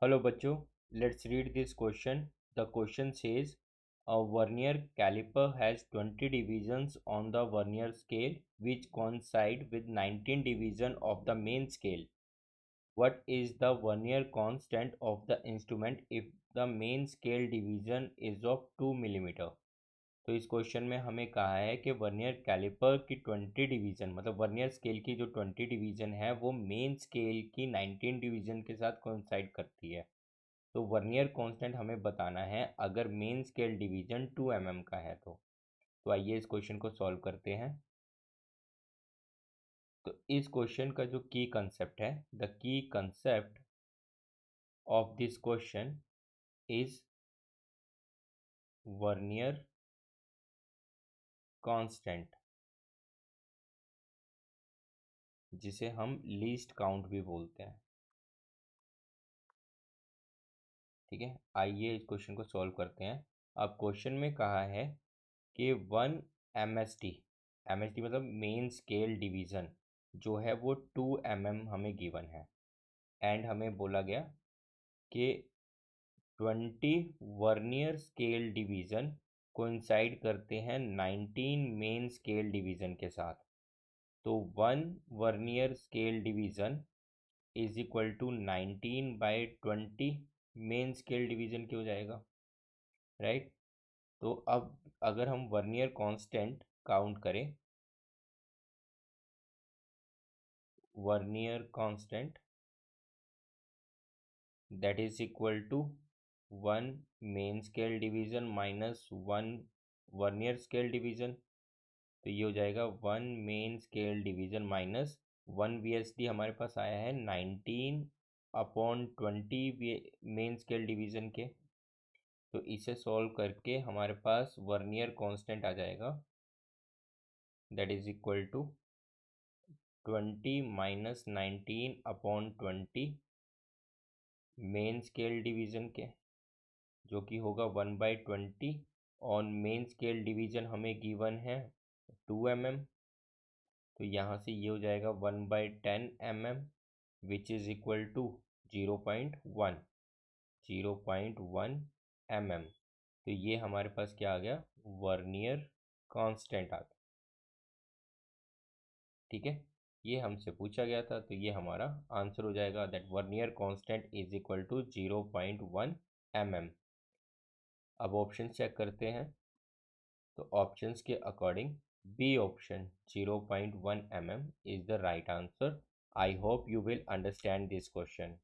Hello बच्चों, let's read this question. The question says a vernier caliper has 20 divisions on the vernier scale which coincide with 19 division of the main scale. What is the vernier constant of the instrument if the main scale division is of 2 mm? तो इस question में हमें कहा है कि vernier caliper की 20 division मतलब vernier scale की जो 20 डिवीज़न है वो मेन स्केल की 19 डिवीज़न के साथ कोइंसाइड करती है। तो वर्नियर कांस्टेंट हमें बताना है अगर मेन स्केल डिवीजन 2 mm का है तो आइए इस क्वेश्चन को सॉल्व करते हैं। तो इस क्वेश्चन का जो की कंसेप्ट है, the key concept of this question is vernier constant, जिसे हम लीस्ट काउंट भी बोलते हैं। ठीक है, आइए इस क्वेश्चन को सॉल्व करते हैं। अब क्वेश्चन में कहा है कि 1 MSD, MSD मतलब मेन स्केल डिवीज़न जो है वो 2 mm हमें गिवन है। एंड हमें बोला गया कि 20 वर्नियर स्केल डिवीज़न कोइंसाइड करते हैं 19 मेन स्केल डिवीज़न के साथ। तो 1 vernier scale division is equal to 19/20 main scale division की हो जाएगा, राइट। तो अब अगर हम वर्नियर कांस्टेंट काउंट करें, vernier constant that is equal to 1 main scale division minus 1 vernier scale division. तो ये हो जाएगा 1 main scale division minus 1 VSD हमारे पास आया है 19/20 मेन स्केल डिवीज़न के। तो इसे सॉल्व करके हमारे पास वर्नियर कांस्टेंट आ जाएगा, that is equal to 20 minus 19/20 main scale division के, जो कि होगा 1/20 और मेन स्केल डिवीज़न हमें गिवन है 2 mm। तो यहाँ से ये हो जाएगा 1/10 mm which is equal to 0.1 mm। तो ये हमारे पास क्या आ गया, वर्नियर कांस्टेंट आ गया। ठीक है, ये हमसे पूछा गया था तो ये हमारा आंसर हो जाएगा, that vernier constant is equal to 0.1 mm। अब ऑप्शन चेक करते हैं। तो ऑप्शंस के according B option 0.1 mm is the right answer. I hope you will understand this question.